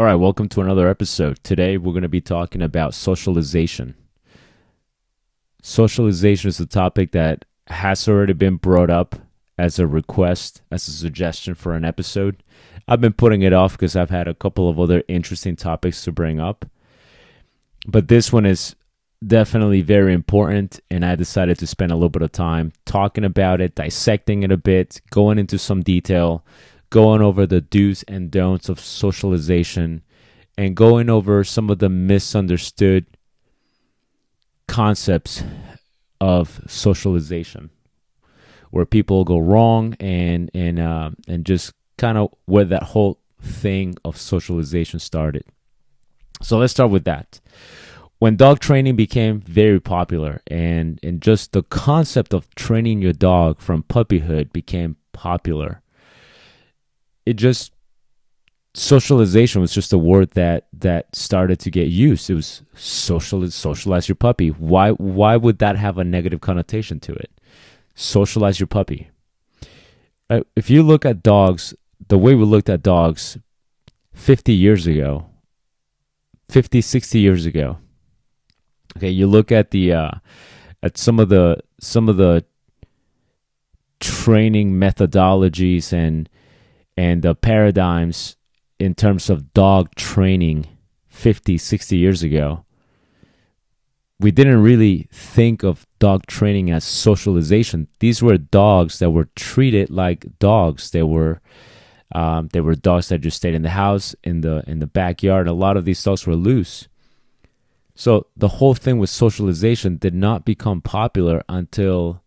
All right, welcome to another episode. Today we're going to be talking about socialization. Socialization is a topic that has already been brought up as a request, as a suggestion for an episode. I've been putting it off because I've had a couple of other interesting topics to bring up. But this one is definitely very important, and I decided to spend a little bit of time talking about it, dissecting it a bit, going into some detail, going over the do's and don'ts of socialization, and going over some of the misunderstood concepts of socialization, where people go wrong, and just kind of where that whole thing of socialization started. So let's start with that. When dog training became very popular, and just the concept of training your dog from puppyhood became popular, socialization was just a word that started to get used. It was socialize your puppy. Why would that have a negative connotation to it? Socialize your puppy. If you look at dogs, the way we looked at dogs 50 years ago, 50, 60 years ago. Okay, you look at the at some of the training methodologies and the paradigms in terms of dog training 50, 60 years ago. We didn't really think of dog training as socialization. These were dogs that were treated like dogs. They were dogs that just stayed in the house, in the backyard. A lot of these dogs were loose. So the whole thing with socialization did not become popular until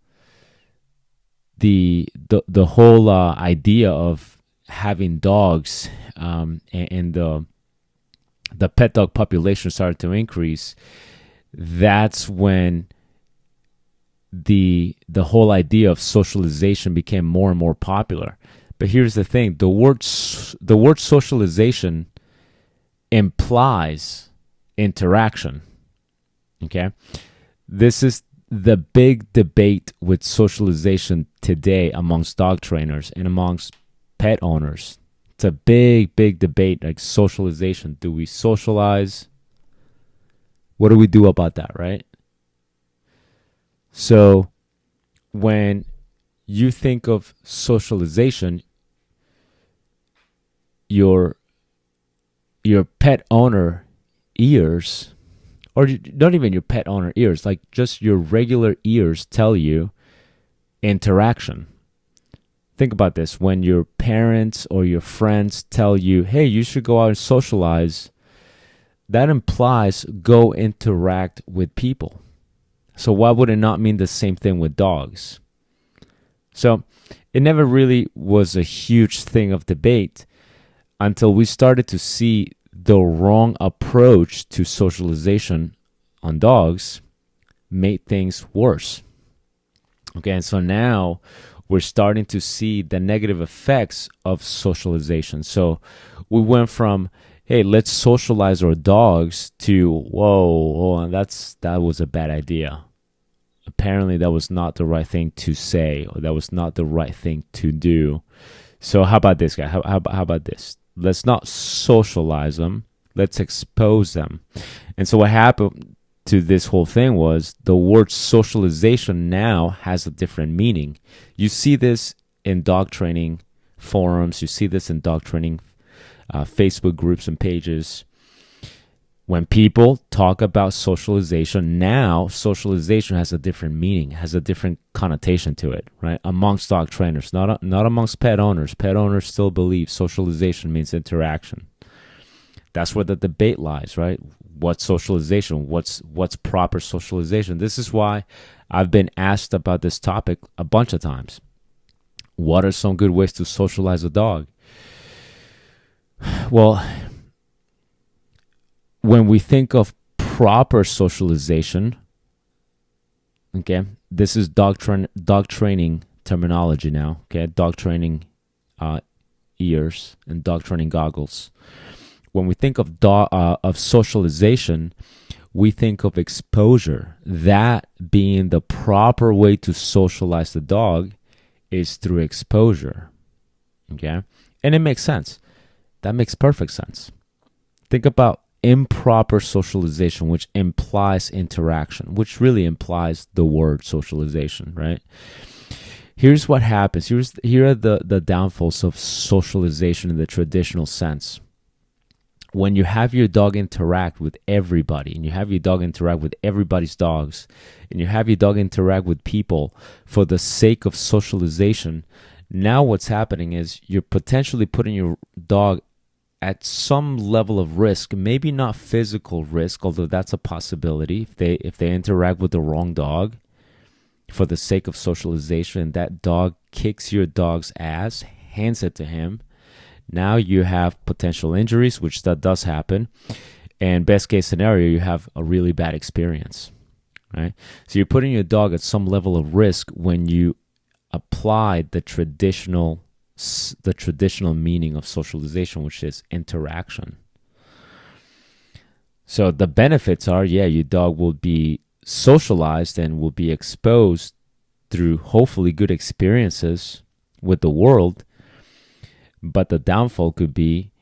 the whole idea of having dogs and the pet dog population started to increase. That's when the whole idea of socialization became more and more popular. But here's the thing: the word socialization implies interaction. Okay, this is the big debate with socialization today amongst dog trainers and amongst pet owners. It's a big debate, like socialization. Do we socialize? What do we do about that, right? So when you think of socialization, your pet owner ears, or not even your pet owner ears, like just your regular ears tell you interaction. Think about this. When your parents or your friends tell you, hey, you should go out and socialize, that implies go interact with people. So why would it not mean the same thing with dogs? So it never really was a huge thing of debate until we started to see the wrong approach to socialization on dogs made things worse. Okay, and so now we're starting to see the negative effects of socialization. So we went from, hey, let's socialize our dogs, to, whoa, that was a bad idea. Apparently that was not the right thing to say, or that was not the right thing to do. So how about this, guy? How about this? Let's not socialize them. Let's expose them. And so what happened to this whole thing was the word socialization now has a different meaning. You see this in dog training forums. You see this in dog training Facebook groups and pages. When people talk about socialization, now socialization has a different meaning, has a different connotation to it, right? Amongst dog trainers, not amongst pet owners. Pet owners still believe socialization means interaction. That's where the debate lies, right? What's socialization? What's proper socialization? This is why I've been asked about this topic a bunch of times. What are some good ways to socialize a dog? Well, when we think of proper socialization, okay, this is dog training terminology now, okay, dog training ears and dog training goggles. When we think of socialization, we think of exposure. That being the proper way to socialize the dog is through exposure, okay? And it makes sense. That makes perfect sense. Think about improper socialization, which implies interaction, which really implies the word socialization, right? Here's what happens. Here are the downfalls of socialization in the traditional sense. When you have your dog interact with everybody, and you have your dog interact with everybody's dogs, and you have your dog interact with people for the sake of socialization, now what's happening is you're potentially putting your dog at some level of risk, maybe not physical risk, although that's a possibility. If they interact with the wrong dog for the sake of socialization, and that dog kicks your dog's ass, hands it to him, now you have potential injuries, which that does happen. And best case scenario, you have a really bad experience, right? So you're putting your dog at some level of risk when you apply the traditional meaning of socialization, which is interaction. So the benefits are, your dog will be socialized and will be exposed through hopefully good experiences with the world. But the downfall could be,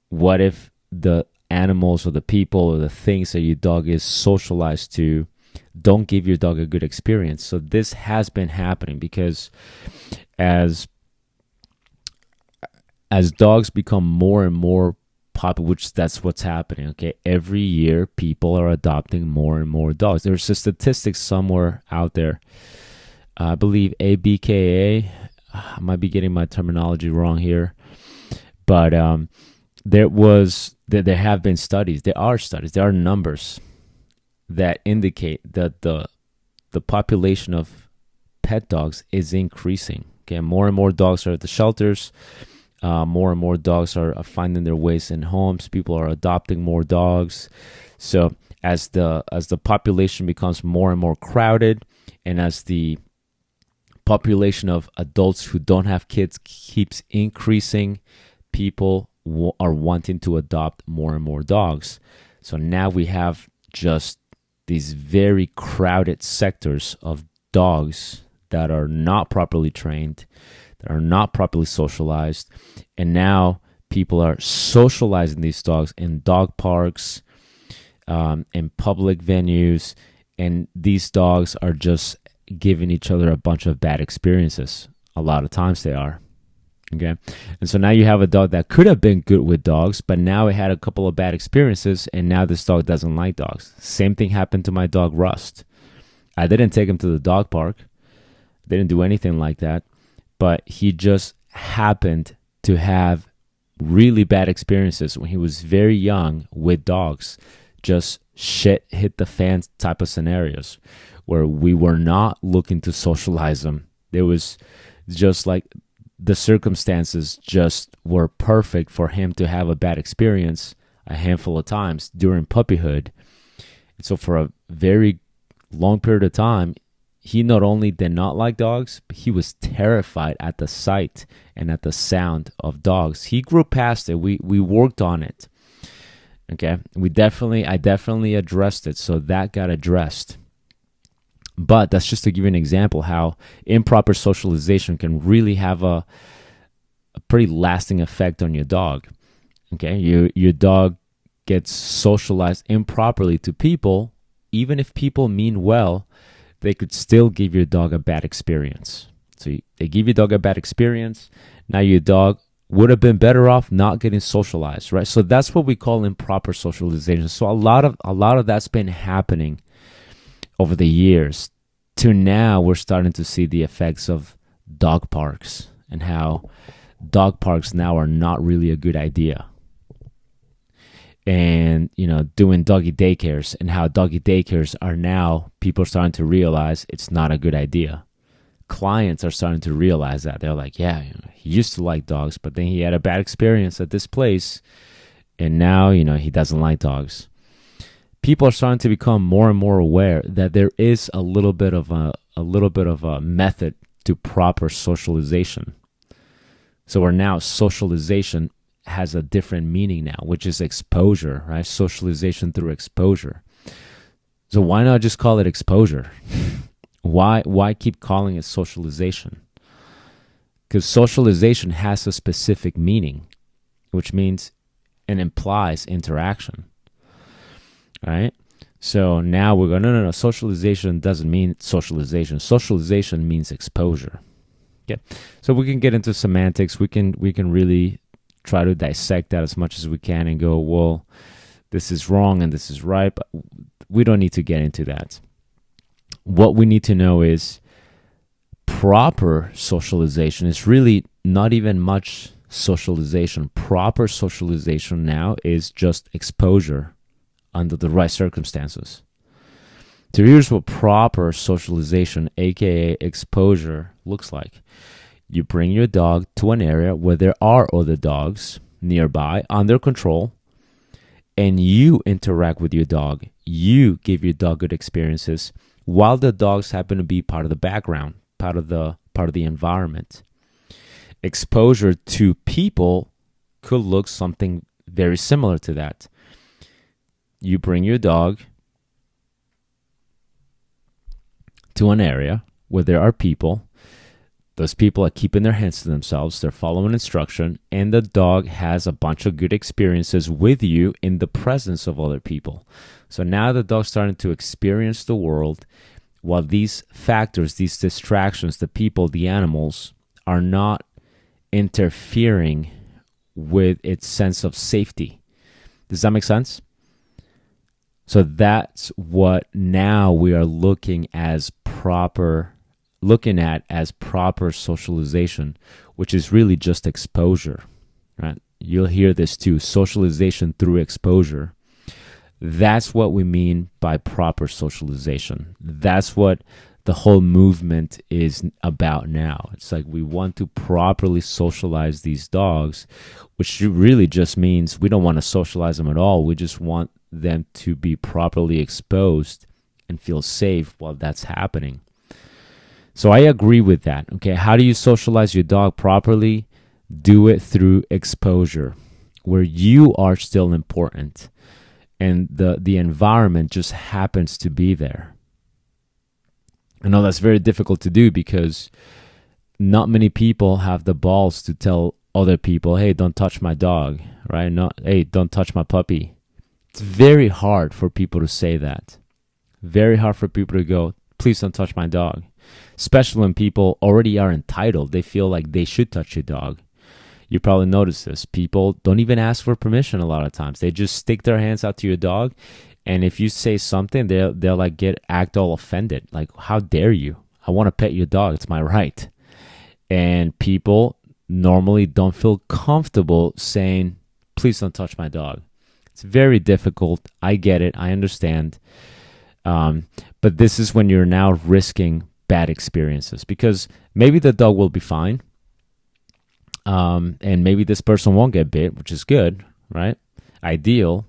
what if the animals or the people or the things that your dog is socialized to don't give your dog a good experience? So this has been happening because as dogs become more and more popular, which that's what's happening, okay? Every year, people are adopting more and more dogs. There's a statistic somewhere out there. I believe ABKA, I might be getting my terminology wrong here, but there have been studies. There are numbers that indicate that the population of pet dogs is increasing. Okay, more and more dogs are at the shelters. More and more dogs are finding their ways in homes. People are adopting more dogs. So as the population becomes more and more crowded, and as the population of adults who don't have kids keeps increasing, people are wanting to adopt more and more dogs. So now we have just these very crowded sectors of dogs that are not properly trained, that are not properly socialized, and now people are socializing these dogs in dog parks, in public venues, and these dogs are just giving each other a bunch of bad experiences. A lot of times they are. Okay, and so now you have a dog that could have been good with dogs, but now it had a couple of bad experiences, and now this dog doesn't like dogs. Same thing happened to my dog Rust. I didn't take him to the dog park. Didn't do anything like that, but he just happened to have really bad experiences when he was very young with dogs. Just shit hit the fan type of scenarios where we were not looking to socialize him. There was just like the circumstances just were perfect for him to have a bad experience a handful of times during puppyhood. And so for a very long period of time, he not only did not like dogs, but he was terrified at the sight and at the sound of dogs. He grew past it. We worked on it. Okay, I definitely addressed it, so that got addressed. But that's just to give you an example how improper socialization can really have a pretty lasting effect on your dog. Okay, your dog gets socialized improperly to people. Even if people mean well, they could still give your dog a bad experience. So they give your dog a bad experience. Now your dog would have been better off not getting socialized, right? So that's what we call improper socialization. So a lot of that's been happening over the years. To now, we're starting to see the effects of dog parks and how dog parks now are not really a good idea. And, doing doggy daycares, and how doggy daycares are now, people are starting to realize it's not a good idea. Clients are starting to realize that. They're like, yeah, he used to like dogs, but then he had a bad experience at this place, and now, he doesn't like dogs. People are starting to become more and more aware that there is a little bit of a method to proper socialization. So where now socialization has a different meaning now, which is exposure, right? Socialization through exposure. So why not just call it exposure? Why keep calling it socialization? Because socialization has a specific meaning, which means and implies interaction, right? So now we're going, no. Socialization doesn't mean socialization. Socialization means exposure. Okay. So we can get into semantics. We can really try to dissect that as much as we can and go, well, this is wrong and this is right. But we don't need to get into that. What we need to know is proper socialization is really not even much socialization. Proper socialization now is just exposure under the right circumstances. So here's what proper socialization, aka exposure, looks like. You bring your dog to an area where there are other dogs nearby, under control, and you interact with your dog. You give your dog good experiences while the dogs happen to be part of the background, part of the environment. Exposure to people could look something very similar to that. You bring your dog to an area where there are people. Those people are keeping their hands to themselves. They're following instruction, and the dog has a bunch of good experiences with you in the presence of other people. So now the dog's starting to experience the world while these factors, these distractions, the people, the animals, are not interfering with its sense of safety. Does that make sense? So that's what now we are looking at as proper socialization, which is really just exposure, right? You'll hear this too, socialization through exposure. That's what we mean by proper socialization. That's what the whole movement is about now. It's like we want to properly socialize these dogs, which really just means we don't want to socialize them at all. We just want them to be properly exposed and feel safe while that's happening. So I agree with that. Okay, how do you socialize your dog properly? Do it through exposure, where you are still important and the environment just happens to be there. I know that's very difficult to do because not many people have the balls to tell other people, hey, don't touch my dog, right? Hey, don't touch my puppy. It's very hard for people to say that. Very hard for people to go, please don't touch my dog. Especially when people already are entitled. They feel like they should touch your dog. You probably noticed this. People don't even ask for permission a lot of times. They just stick their hands out to your dog. And if you say something, they'll like act all offended. Like, how dare you? I want to pet your dog. It's my right. And people normally don't feel comfortable saying, please don't touch my dog. It's very difficult. I get it. I understand. But this is when you're now risking bad experiences because maybe the dog will be fine. And maybe this person won't get bit, which is good, right? Ideal.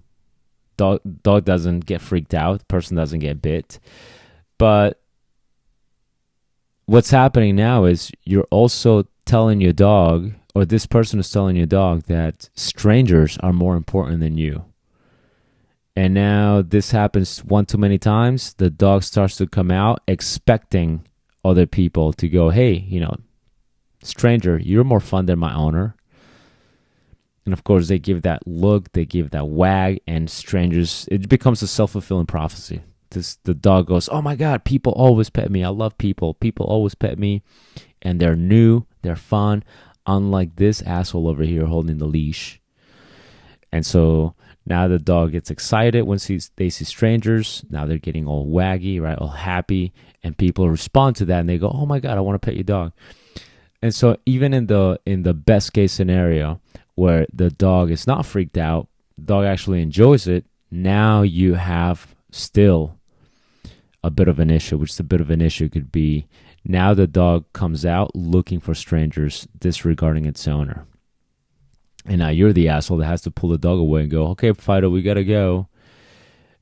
Dog doesn't get freaked out. Person doesn't get bit. But what's happening now is you're also telling your dog, or this person is telling your dog, that strangers are more important than you. And now this happens one too many times. The dog starts to come out expecting other people to go, hey, stranger, you're more fun than my owner. And of course, they give that look, they give that wag, and strangers, it becomes a self-fulfilling prophecy. The dog goes, oh my God, people always pet me. I love people. People always pet me. And they're new, they're fun, unlike this asshole over here holding the leash. And so now the dog gets excited when they see strangers. Now they're getting all waggy, right? All happy. And people respond to that and they go, oh my God, I want to pet your dog. And so even in the best case scenario where the dog is not freaked out, the dog actually enjoys it, now you have still a bit of an issue, which the bit of an issue could be now the dog comes out looking for strangers, disregarding its owner. And now you're the asshole that has to pull the dog away and go, okay, Fido, we got to go.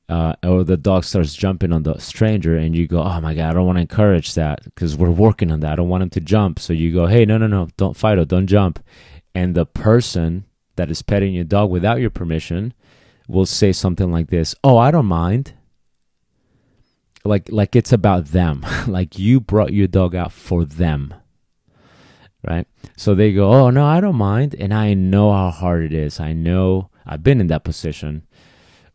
Or the dog starts jumping on the stranger and you go, oh my God, I don't want to encourage that because we're working on that. I don't want him to jump. So you go, hey, no, don't, Fido, don't jump. And the person that is petting your dog without your permission will say something like this, oh, I don't mind. Like it's about them. Like you brought your dog out for them. Right? So they go, oh, no, I don't mind. And I know how hard it is. I know I've been in that position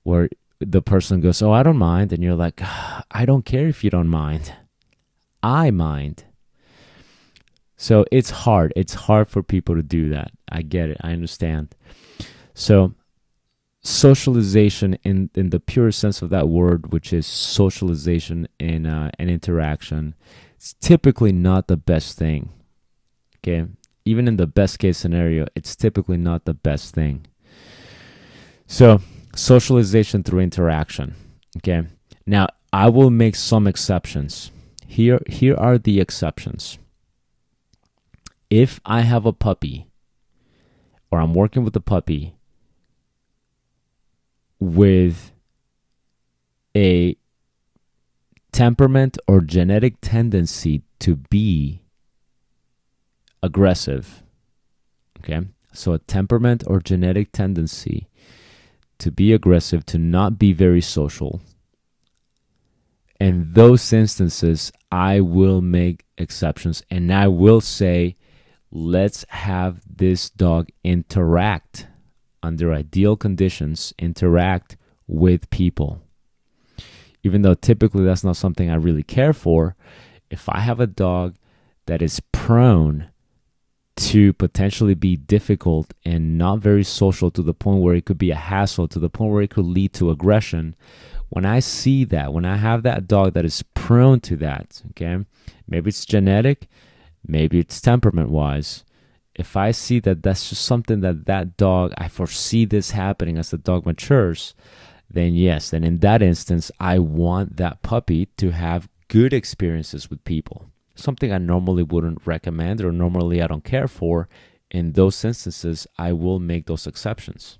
where the person goes, "Oh, I don't mind," and you're like, "I don't care if you don't mind. I mind." So it's hard. It's hard for people to do that. I get it. I understand. So socialization in the pure sense of that word, which is socialization in an interaction, it's typically not the best thing. Okay, even in the best case scenario, it's typically not the best thing. So socialization through interaction. Okay, now I will make some exceptions. Here are the exceptions. If I have a puppy, or I'm working with a puppy with a temperament or genetic tendency to be aggressive, okay? So a temperament or genetic tendency to be aggressive, to not be very social. In those instances, I will make exceptions and I will say, let's have this dog interact under ideal conditions, interact with people. Even though typically that's not something I really care for, if I have a dog that is prone to potentially be difficult and not very social to the point where it could be a hassle, to the point where it could lead to aggression, when I see that, when I have that dog that is prone to that, okay, maybe it's genetic, maybe it's temperament-wise, if I see that that's just something that dog, I foresee this happening as the dog matures, then yes, then in that instance, I want that puppy to have good experiences with people. Something I normally wouldn't recommend or normally I don't care for. In those instances, I will make those exceptions.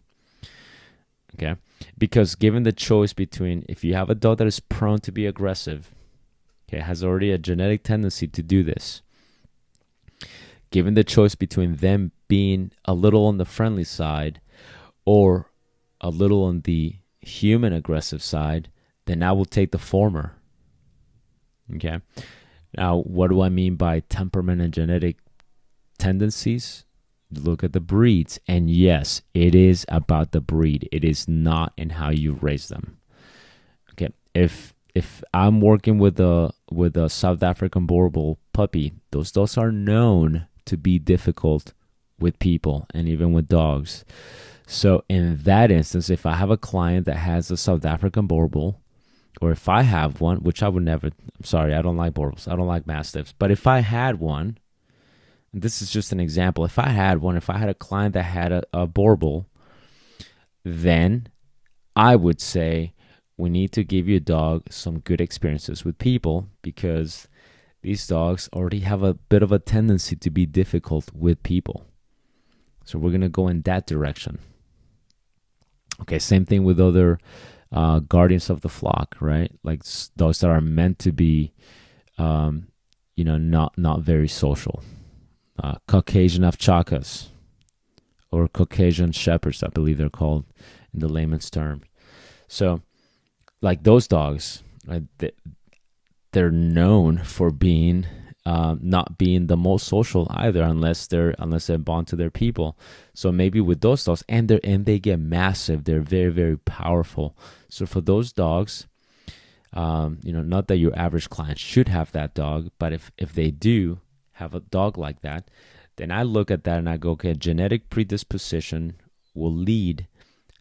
Okay? Because given the choice between, if you have a dog that is prone to be aggressive, okay, has already a genetic tendency to do this, given the choice between them being a little on the friendly side or a little on the human aggressive side, then I will take the former. Okay? Now, what do I mean by temperament and genetic tendencies? Look at the breeds. And yes, it is about the breed. It is not in how you raise them. Okay? If I'm working with a South African Boerboel puppy, those dogs are known to be difficult with people and even with dogs. So in that instance, if I have a client that has a South African Boerboel, or if I have one, which I would never, I'm sorry, I don't like Boerboels, I don't like Mastiffs, but if I had one, and this is just an example, if I had a client that had a Boerboel, then I would say, we need to give your dog some good experiences with people, because these dogs already have a bit of a tendency to be difficult with people. So we're going to go in that direction. Okay, same thing with other guardians of the flock, right? Like dogs that are meant to be, not very social. Caucasian Avchakas or Caucasian Shepherds, I believe they're called in the layman's term. So, like those dogs, right, they're known for being not being the most social either, unless they're bond to their people. So maybe with those dogs, and they get massive, they're very, very powerful. So for those dogs, not that your average client should have that dog, but if they do have a dog like that, then I look at that and I go, okay, genetic predisposition will lead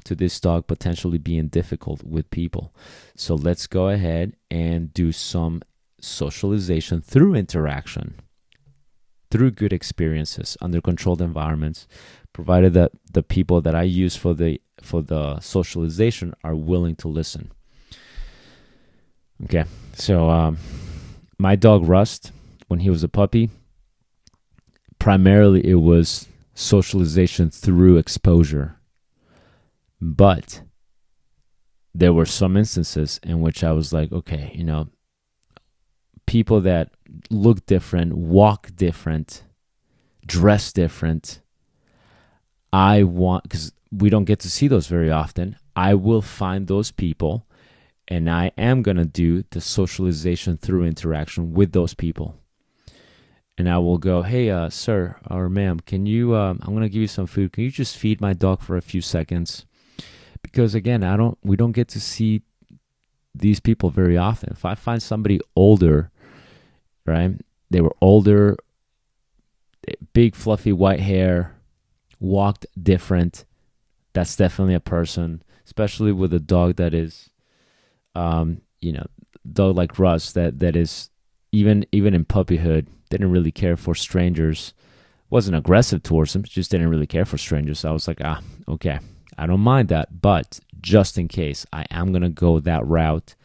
to this dog potentially being difficult with people. So let's go ahead and do some socialization through interaction, through good experiences under controlled environments, provided that the people that I use for the socialization are willing to listen. Okay, so my dog Rust, when he was a puppy, primarily it was socialization through exposure. But there were some instances in which I was like, okay, people that look different, walk different, dress different, because we don't get to see those very often, I will find those people and I am going to do the socialization through interaction with those people. And I will go, hey, sir or ma'am, can you, I'm going to give you some food. Can you just feed my dog for a few seconds? because again, we don't get to see these people very often. If I find somebody older, right? They were older, big fluffy white hair, walked different. That's definitely a person, especially with a dog that is, dog like Russ that is even in puppyhood didn't really care for strangers. Wasn't aggressive towards them, just didn't really care for strangers. So I was like, okay, I don't mind that, but just in case, I am gonna go that route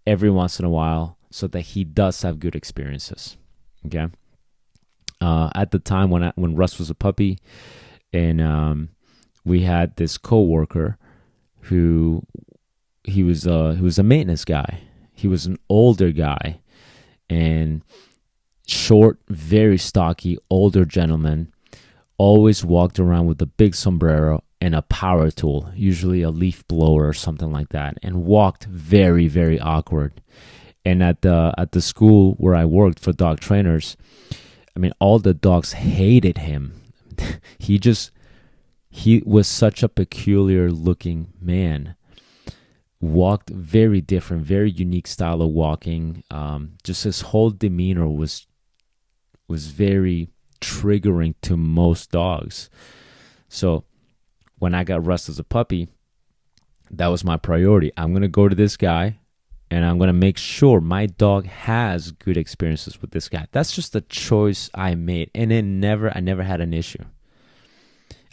every once in a while so that he does have good experiences. Okay. At the time when Russ was a puppy, and we had this coworker who he was a maintenance guy. He was an older guy and short, very stocky, older gentleman. Always walked around with a big sombrero and a power tool, usually a leaf blower or something like that, and walked very, very awkward. And at the school where I worked for dog trainers, I mean, all the dogs hated him. He was such a peculiar looking man. Walked very different, very unique style of walking. Just his whole demeanor was very triggering to most dogs. So when I got Russ as a puppy, that was my priority. I'm going to go to this guy and I'm going to make sure my dog has good experiences with this guy. That's just a choice I made, and I never had an issue.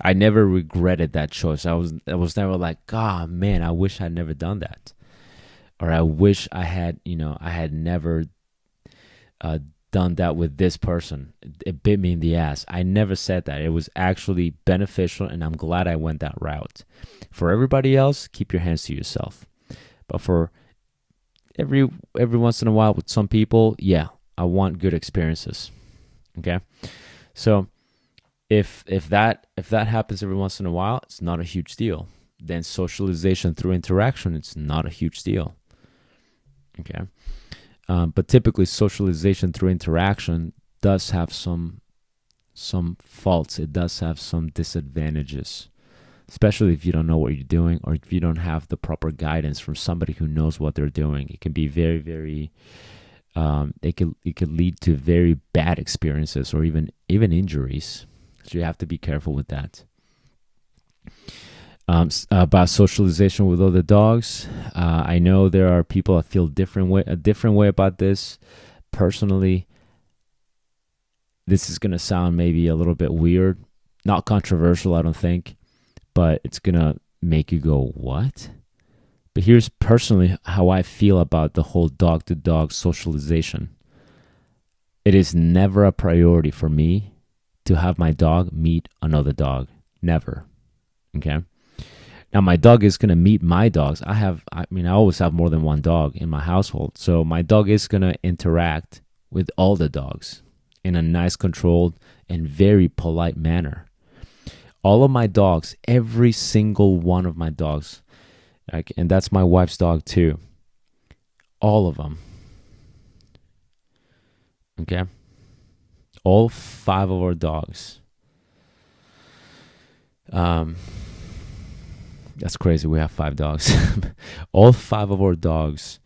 I never regretted that choice. I was never like, oh man, I wish I'd never done that, or I wish I had never done that with this person. It bit me in the ass. I never said that. It was actually beneficial, and I'm glad I went that route. For everybody else, keep your hands to yourself. But for every once in a while with some people, yeah, I want good experiences. Okay, so if that happens every once in a while, it's not a huge deal. Then socialization through interaction, it's not a huge deal. Okay. But typically socialization through interaction does have some faults. It does have some disadvantages, especially if you don't know what you're doing, or if you don't have the proper guidance from somebody who knows what they're doing. It can be very, very, it could lead to very bad experiences, or even injuries. So you have to be careful with that. About socialization with other dogs, I know there are people that feel a different way about this. Personally, this is going to sound maybe a little bit weird, not controversial, I don't think, but it's going to make you go, what? But here's personally how I feel about the whole dog-to-dog socialization. It is never a priority for me to have my dog meet another dog. Never. Okay? Now, my dog is going to meet my dogs. I always have more than one dog in my household. So my dog is going to interact with all the dogs in a nice, controlled, and very polite manner. All of my dogs, every single one of my dogs, and that's my wife's dog too, all of them, okay? All 5 of our dogs. That's crazy. We have 5 dogs. All 5 of our dogs,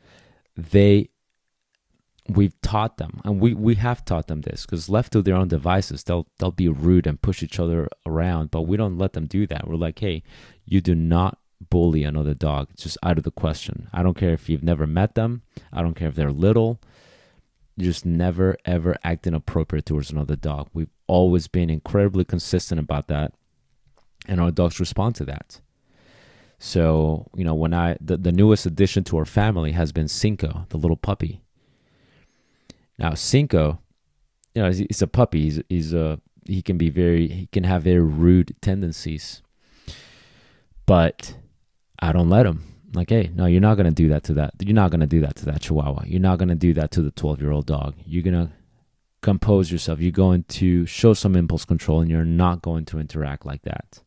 we've taught them, and we have taught them this, because left to their own devices, they'll be rude and push each other around, but we don't let them do that. We're like, hey, you do not bully another dog. It's just out of the question. I don't care if you've never met them. I don't care if they're little. You just never, ever act inappropriate towards another dog. We've always been incredibly consistent about that, and our dogs respond to that. So, when the newest addition to our family has been Cinco, the little puppy. Now, Cinco, he's a puppy. He can have very rude tendencies, but I don't let him. Like, hey, no, you're not going to do that to that. You're not going to do that to that Chihuahua. You're not going to do that to the 12-year-old dog. You're going to compose yourself. You're going to show some impulse control, and you're not going to interact like that.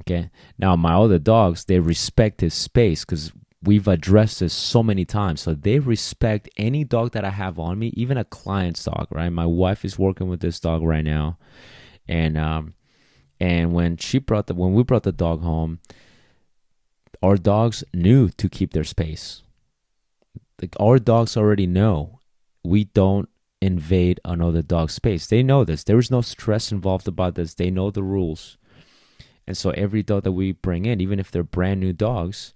Okay. Now, my other dogs, they respect his space, because we've addressed this so many times. So they respect any dog that I have on me, even a client's dog, right? My wife is working with this dog right now. And when we brought the dog home, Our dogs knew to keep their space. Like, our dogs already know we don't invade another dog's space. They know this. There is no stress involved about this. They know the rules. And so every dog that we bring in, even if they're brand new dogs,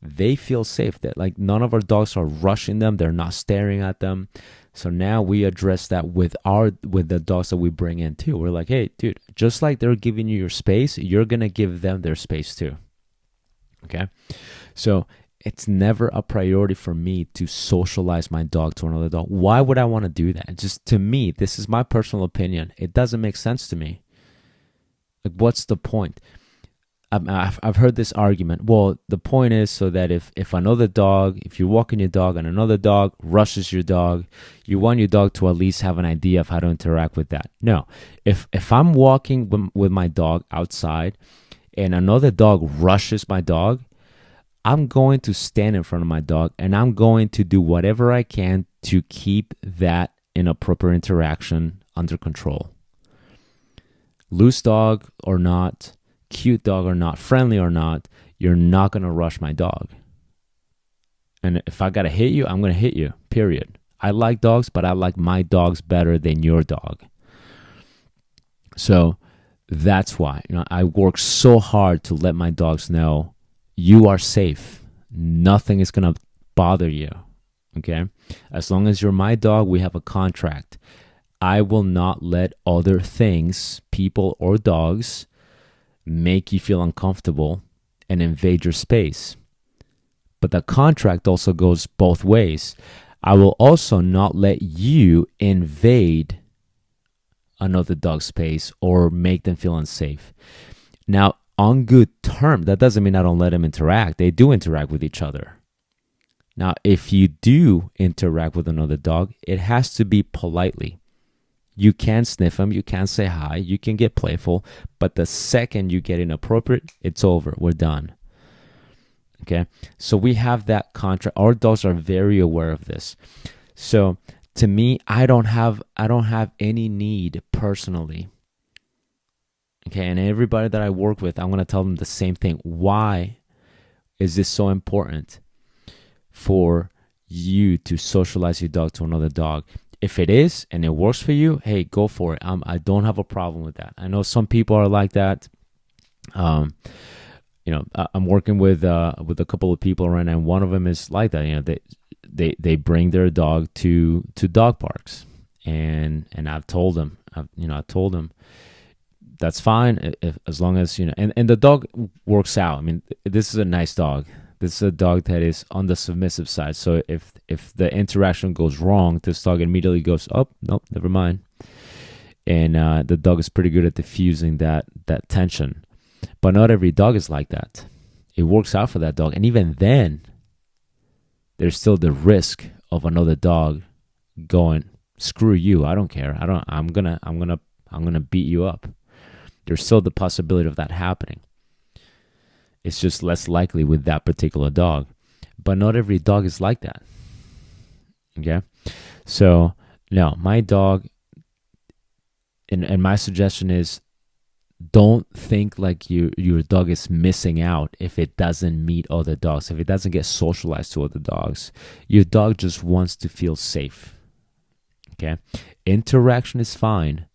they feel safe. That, like, none of our dogs are rushing them. They're not staring at them. So now we address that with the dogs that we bring in too. We're like, hey, dude, just like they're giving you your space, you're gonna give them their space too. Okay, so it's never a priority for me to socialize my dog to another dog. Why would I want to do that? Just, to me, this is my personal opinion, it doesn't make sense to me. Like, what's the point? I've heard this argument. Well, the point is so that if another dog, if you're walking your dog and another dog rushes your dog, you want your dog to at least have an idea of how to interact with that. No, if I'm walking with my dog outside and another dog rushes my dog, I'm going to stand in front of my dog and I'm going to do whatever I can to keep that inappropriate interaction under control. Loose dog or not, cute dog or not, friendly or not, you're not going to rush my dog. And if I got to hit you, I'm going to hit you, period. I like dogs, but I like my dogs better than your dog. So that's why, I work so hard to let my dogs know you are safe. Nothing is going to bother you. Okay? As long as you're my dog, we have a contract. I will not let other things, people or dogs, make you feel uncomfortable and invade your space. But the contract also goes both ways. I will also not let you invade another dog's space or make them feel unsafe. Now, on good terms, that doesn't mean I don't let them interact. They do interact with each other. Now, if you do interact with another dog, it has to be politely. You can sniff them, you can say hi, you can get playful, but the second you get inappropriate, it's over. We're done. Okay? So we have that contract. Our dogs are very aware of this. So to me, I don't have any need personally. Okay, and everybody that I work with, I'm going to tell them the same thing. Why is this so important for you to socialize your dog to another dog? If it is and it works for you, hey, go for it. I don't have a problem with that. I know some people are like that. I'm working with a couple of people right now, and one of them is like that. They bring their dog to dog parks, and I've told them, that's fine as long as and the dog works out. I mean, this is a nice dog. This is a dog that is on the submissive side. So if the interaction goes wrong, this dog immediately goes, oh, nope, never mind. And the dog is pretty good at diffusing that tension. But not every dog is like that. It works out for that dog. And even then, there's still the risk of another dog going, screw you, I don't care. I'm gonna beat you up. There's still the possibility of that happening. It's just less likely with that particular dog. But not every dog is like that. Okay? So, no, my dog, and my suggestion is, don't think like your dog is missing out if it doesn't meet other dogs, if it doesn't get socialized to other dogs. Your dog just wants to feel safe. Okay? Interaction is fine.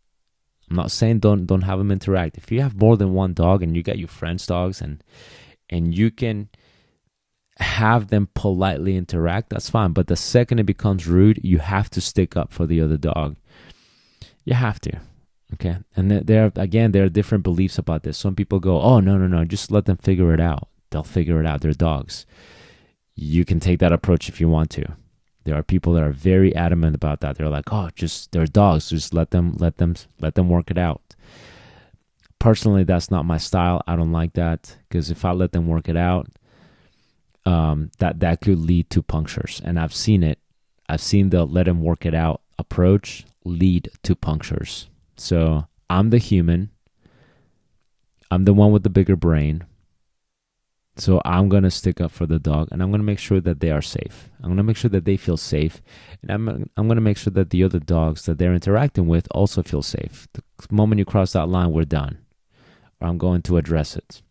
I'm not saying don't have them interact. If you have more than one dog and you got your friends' dogs and you can have them politely interact, that's fine. But the second it becomes rude, you have to stick up for the other dog. You have to. Okay? And there are different beliefs about this. Some people go, oh, no, just let them figure it out. They'll figure it out. They're dogs. You can take that approach if you want to. There are people that are very adamant about that. They're like, oh, they're dogs. Just let them work it out. Personally, that's not my style. I don't like that, because if I let them work it out, that could lead to punctures. And I've seen it. I've seen the let them work it out approach lead to punctures. So I'm the human. I'm the one with the bigger brain. So I'm going to stick up for the dog, and I'm going to make sure that they are safe. I'm going to make sure that they feel safe. And I'm going to make sure that the other dogs that they're interacting with also feel safe. The moment you cross that line, we're done. Or I'm going to address it.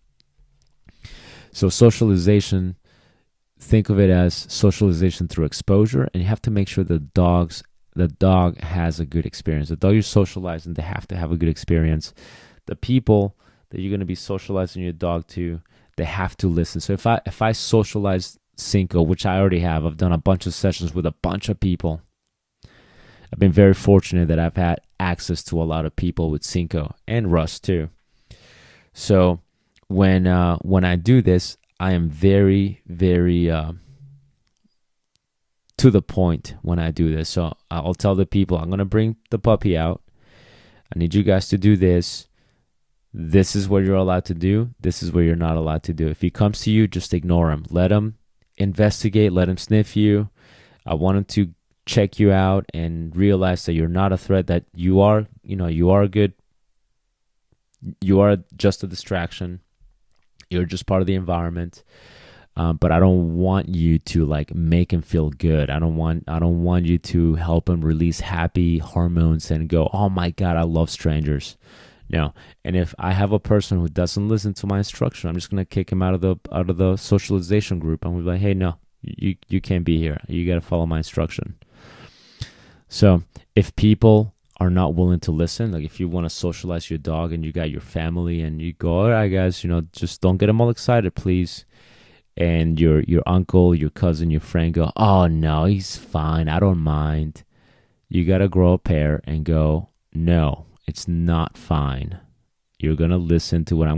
So socialization, think of it as socialization through exposure, and you have to make sure the dog has a good experience. The dog you're socializing, they have to have a good experience. The people that you're going to be socializing your dog to, they have to listen. So if I socialize Cinco, which I already have, I've done a bunch of sessions with a bunch of people. I've been very fortunate that I've had access to a lot of people with Cinco and Russ too. So when I do this, I am very, very to the point when I do this. So I'll tell the people, I'm going to bring the puppy out. I need you guys to do this. This is what you're allowed to do. This is what you're not allowed to do. If he comes to you, just ignore him. Let him investigate. Let him sniff you. I want him to check you out and realize that you're not a threat, that you are good. You are just a distraction. You're just part of the environment. But I don't want you to like make him feel good. I don't want you to help him release happy hormones and go, oh my God, I love strangers. No. And if I have a person who doesn't listen to my instruction, I'm just gonna kick him out of the socialization group. I'm gonna be like, hey, no, you can't be here. You gotta follow my instruction. So if people are not willing to listen, like if you want to socialize your dog and you got your family and you go, all right, guys, just don't get them all excited, please. And your uncle, your cousin, your friend go, oh no, he's fine, I don't mind. You got to grow a pair and go, no, it's not fine. You're going to listen to what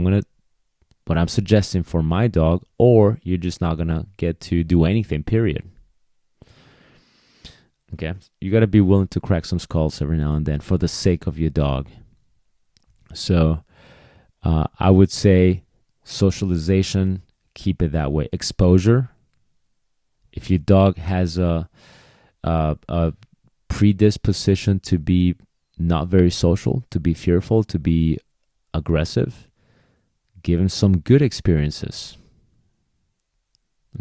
I'm suggesting for my dog, or you're just not going to get to do anything, period. Okay? You got to be willing to crack some skulls every now and then for the sake of your dog. So I would say socialization, keep it that way. Exposure. If your dog has a predisposition to be not very social, to be fearful, to be aggressive, give him some good experiences.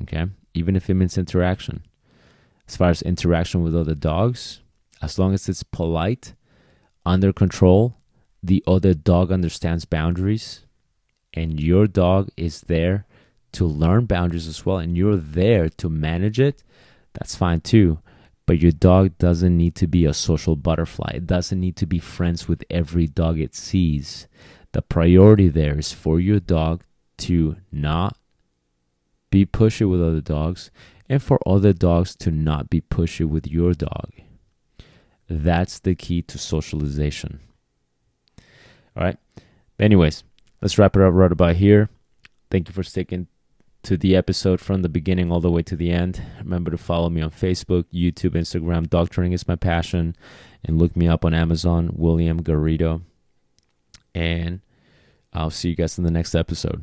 Okay? Even if it means interaction. As far as interaction with other dogs, as long as it's polite, under control, the other dog understands boundaries, and your dog is there to learn boundaries as well, and you're there to manage it, that's fine too. But your dog doesn't need to be a social butterfly. It doesn't need to be friends with every dog it sees. The priority there is for your dog to not be pushy with other dogs, and for other dogs to not be pushy with your dog. That's the key to socialization. All right. Anyways, let's wrap it up right about here. Thank you for sticking to the episode from the beginning all the way to the end. Remember to follow me on Facebook, YouTube, Instagram. Dog training is my passion. And look me up on Amazon, William Garrido. And I'll see you guys in the next episode.